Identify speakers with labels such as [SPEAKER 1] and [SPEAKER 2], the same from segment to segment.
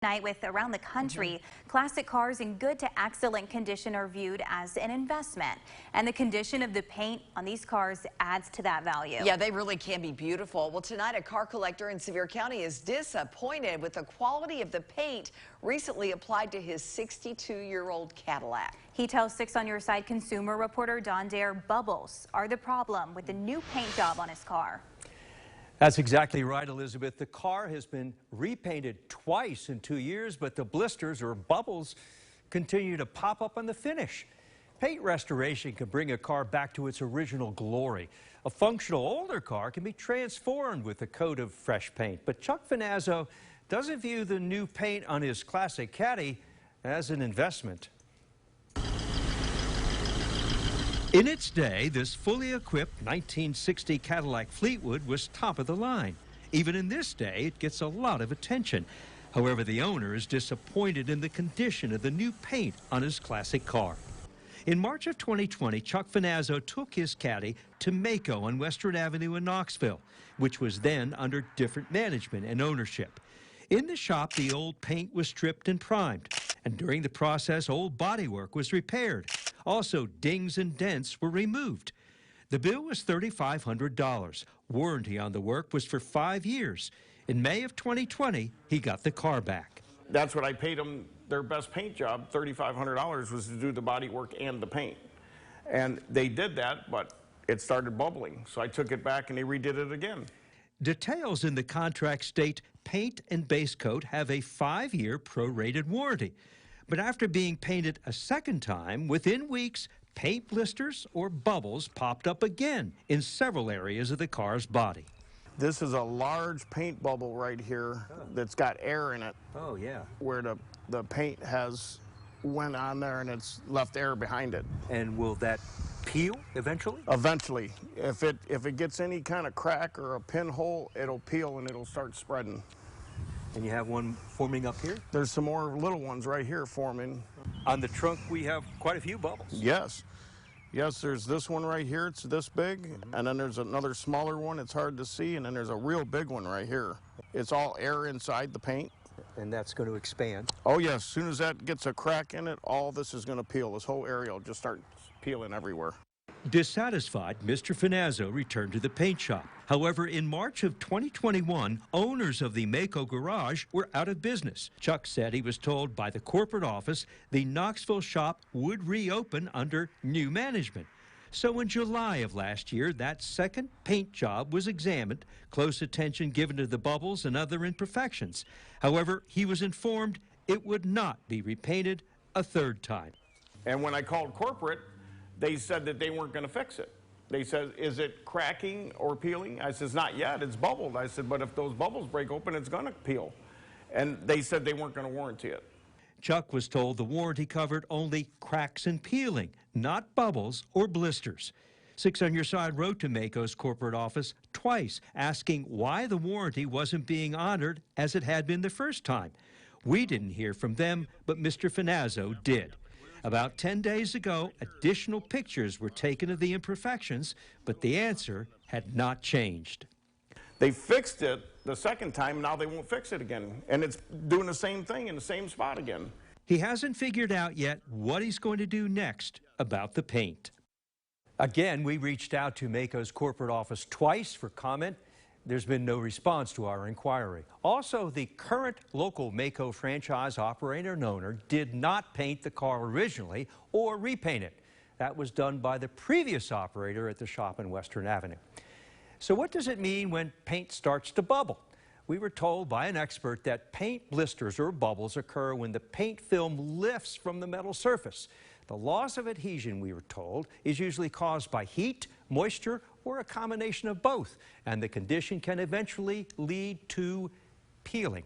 [SPEAKER 1] Night with around the country, classic cars in good to excellent condition are viewed as an investment, and the condition of the paint on these cars adds to that value.
[SPEAKER 2] Yeah, they really can be beautiful. Well, tonight a car collector in Sevier County is disappointed with the quality of the paint recently applied to his 62-year-old Cadillac.
[SPEAKER 1] He tells 6 on Your Side consumer reporter Don Dare bubbles are the problem with the new paint job on his car.
[SPEAKER 3] That's exactly right, Elizabeth. The car has been repainted twice in 2 years, but the blisters or bubbles continue to pop up on the finish. Paint restoration can bring a car back to its original glory. A functional older car can be transformed with a coat of fresh paint. But Chuck Finazzo doesn't view the new paint on his classic Caddy as an investment. In its day, this fully equipped 1960 Cadillac Fleetwood was top of the line. Even in this day, it gets a lot of attention. However, the owner is disappointed in the condition of the new paint on his classic car. In March of 2020, Chuck Finazzo took his Caddy to Mako on Western Avenue in Knoxville, which was then under different management and ownership. In the shop, the old paint was stripped and primed, and during the process, old bodywork was repaired. Also, dings and dents were removed. The bill was $3,500. Warranty on the work was for 5 years. In May of 2020, he got the car back.
[SPEAKER 4] That's what I paid them. Their best paint job, $3,500, was to do the body work and the paint. And they did that, but it started bubbling. So I took it back and they redid it again.
[SPEAKER 3] Details in the contract state paint and base coat have a 5-year prorated warranty. But after being painted a second time, within weeks, paint blisters or bubbles popped up again in several areas of the car's body.
[SPEAKER 4] This is a large paint bubble right here that's got air in it.
[SPEAKER 3] Oh, yeah.
[SPEAKER 4] Where the paint has went on there and it's left air behind it.
[SPEAKER 3] And will that peel eventually?
[SPEAKER 4] Eventually. If it gets any kind of crack or a pinhole, it'll peel and it'll start spreading.
[SPEAKER 3] And you have one forming up here?
[SPEAKER 4] There's some more little ones right here forming.
[SPEAKER 3] On the trunk, we have quite a few bubbles.
[SPEAKER 4] Yes. Yes, there's this one right here. It's this big. And then there's another smaller one. It's hard to see. And then there's a real big one right here. It's all air inside the paint.
[SPEAKER 3] And that's going to expand?
[SPEAKER 4] Oh, yes. As soon as that gets a crack in it, all this is going to peel. This whole area will just start peeling everywhere.
[SPEAKER 3] Dissatisfied, Mr. Finazzo returned to the paint shop. However, in March of 2021, owners of the Mako garage were out of business. Chuck said he was told by the corporate office the Knoxville shop would reopen under new management. So in July of last year, that second paint job was examined, close attention given to the bubbles and other imperfections. However, he was informed it would not be repainted a third time.
[SPEAKER 4] And when I called corporate, they said that they weren't going to fix it. They said, is it cracking or peeling? I said, not yet, it's bubbled. I said, but if those bubbles break open, it's going to peel. And they said they weren't going to warranty it.
[SPEAKER 3] Chuck was told the warranty covered only cracks and peeling, not bubbles or blisters. 6 on Your Side wrote to Mako's corporate office twice, asking why the warranty wasn't being honored as it had been the first time. We didn't hear from them, but Mr. Finazzo did. About 10 days ago, additional pictures were taken of the imperfections, but the answer had not changed.
[SPEAKER 4] They fixed it the second time, now they won't fix it again. And it's doing the same thing in the same spot again.
[SPEAKER 3] He hasn't figured out yet what he's going to do next about the paint. Again, we reached out to Mako's corporate office twice for comment. There's been no response to our inquiry. Also, the current local Mako franchise operator and owner did not paint the car originally or repaint it. That was done by the previous operator at the shop in Western Avenue. So what does it mean when paint starts to bubble? We were told by an expert that paint blisters or bubbles occur when the paint film lifts from the metal surface. The loss of adhesion, we were told, is usually caused by heat, moisture, or a combination of both, and the condition can eventually lead to peeling.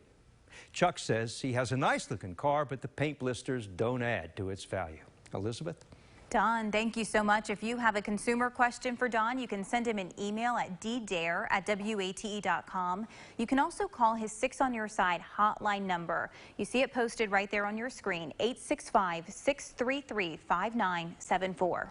[SPEAKER 3] Chuck says he has a nice-looking car, but the paint blisters don't add to its value. Elizabeth?
[SPEAKER 1] Don, thank you so much. If you have a consumer question for Don, you can send him an email at ddare@wate.com. You can also call his 6 on Your Side hotline number. You see it posted right there on your screen, 865-633-5974.